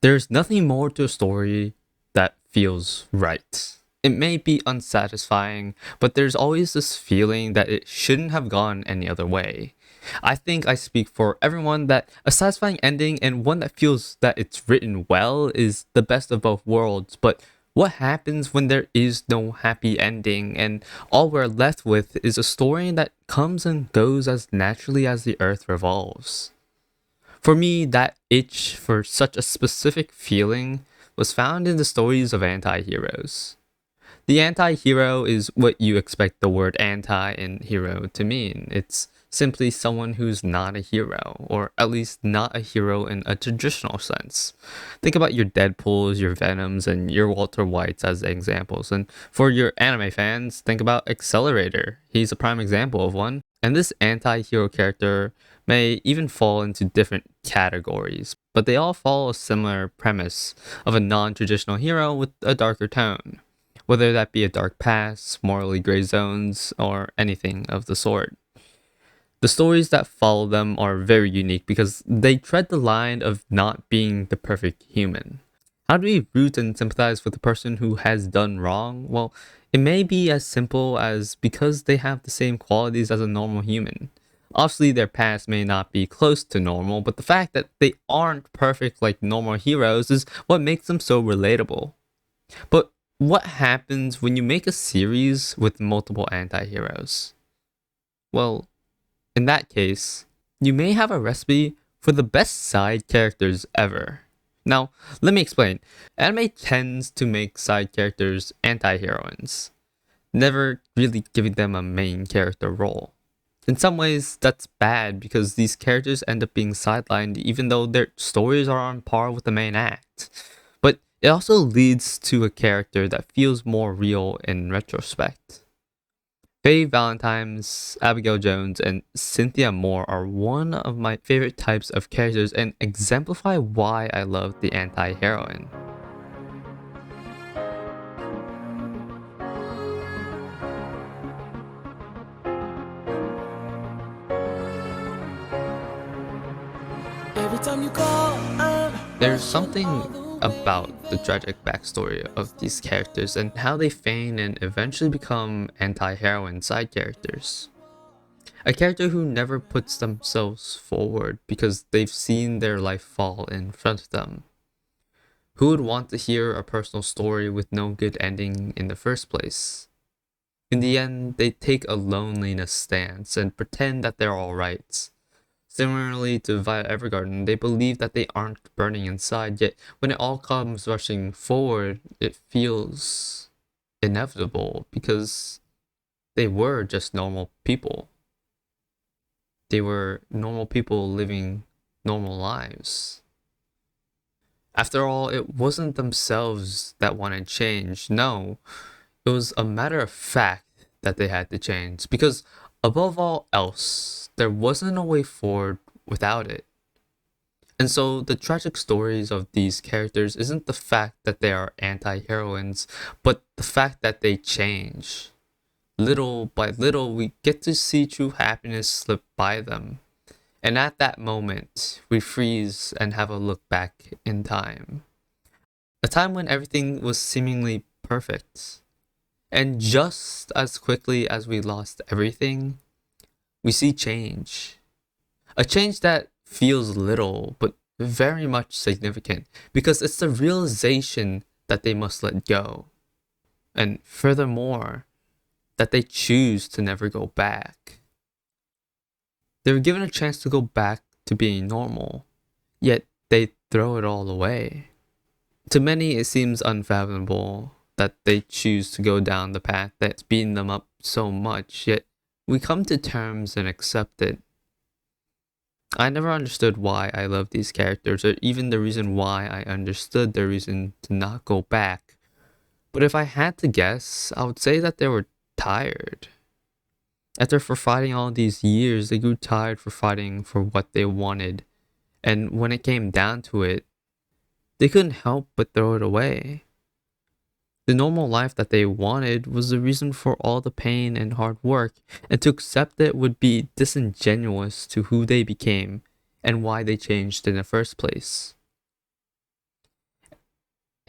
There's nothing more to a story that feels right. It may be unsatisfying, but there's always this feeling that it shouldn't have gone any other way. I think I speak for everyone that a satisfying ending and one that feels that it's written well is the best of both worlds, but what happens when there is no happy ending and all we're left with is a story that comes and goes as naturally as the earth revolves? For me, that itch for such a specific feeling was found in the stories of anti-heroes. The anti-hero is what you expect the word anti and hero to mean. It's simply someone who's not a hero, or at least not a hero in a traditional sense. Think about your Deadpools, your Venoms, and your Walter Whites as examples. And for your anime fans, think about Accelerator. He's a prime example of one. And this anti-hero character may even fall into different categories, but they all follow a similar premise of a non-traditional hero with a darker tone, whether that be a dark past, morally gray zones, or anything of the sort. The stories that follow them are very unique because they tread the line of not being the perfect human. How do we root and sympathize with a person who has done wrong? Well, it may be as simple as because they have the same qualities as a normal human. Obviously, their past may not be close to normal, but the fact that they aren't perfect like normal heroes is what makes them so relatable. But what happens when you make a series with multiple anti heroes? Well, in that case, you may have a recipe for the best side characters ever. Now, let me explain. Anime tends to make side characters anti-heroines, never really giving them a main character role. In some ways, that's bad because these characters end up being sidelined even though their stories are on par with the main act. But it also leads to a character that feels more real in retrospect. Faye Valentine's, Abigail Jones, and Cynthia Moore are one of my favorite types of characters and exemplify why I love the anti-heroine. Every time you call, There's something about the tragic backstory of these characters and how they feign and eventually become anti-heroine side characters. A character who never puts themselves forward because they've seen their life fall in front of them. Who would want to hear a personal story with no good ending in the first place? In the end, they take a loneliness stance and pretend that they're alright. Similarly to Violet Evergarden, they believe that they aren't burning inside, yet when it all comes rushing forward, it feels inevitable because they were just normal people. They were normal people living normal lives. After all, it wasn't themselves that wanted change. No, it was a matter of fact that they had to change because above all else, there wasn't a way forward without it. And so the tragic stories of these characters isn't the fact that they are anti-heroines, but the fact that they change. Little by little, we get to see true happiness slip by them. And at that moment, we freeze and have a look back in time. A time when everything was seemingly perfect. And just as quickly as we lost everything, we see change. A change that feels little, but very much significant, because it's the realization that they must let go. And furthermore, that they choose to never go back. They were given a chance to go back to being normal, yet they throw it all away. To many, it seems unfathomable that they choose to go down the path that's beaten them up so much, yet we come to terms and accept it. I never understood why I loved these characters, or even the reason why I understood their reason to not go back. But if I had to guess, I would say that they were tired. After for fighting all these years, they grew tired for fighting for what they wanted. And when it came down to it, they couldn't help but throw it away. The normal life that they wanted was the reason for all the pain and hard work, and to accept it would be disingenuous to who they became and why they changed in the first place.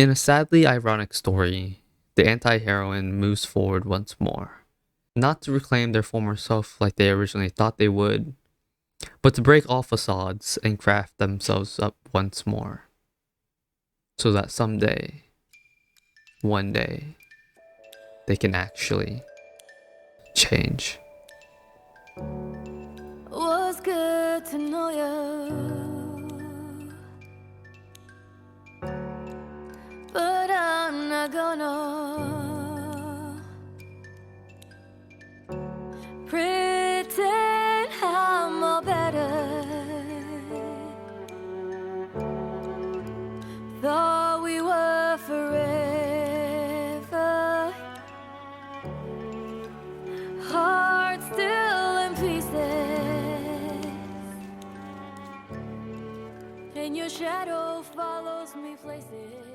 In a sadly ironic story, the anti-heroine moves forward once more, not to reclaim their former self like they originally thought they would, but to break all facades and craft themselves up once more, so that someday, one day, they can actually change. Was good to know you, but I'm not gonna pretend I'm all better. Thought we were forever. Heart still in pieces, and your shadow follows me places.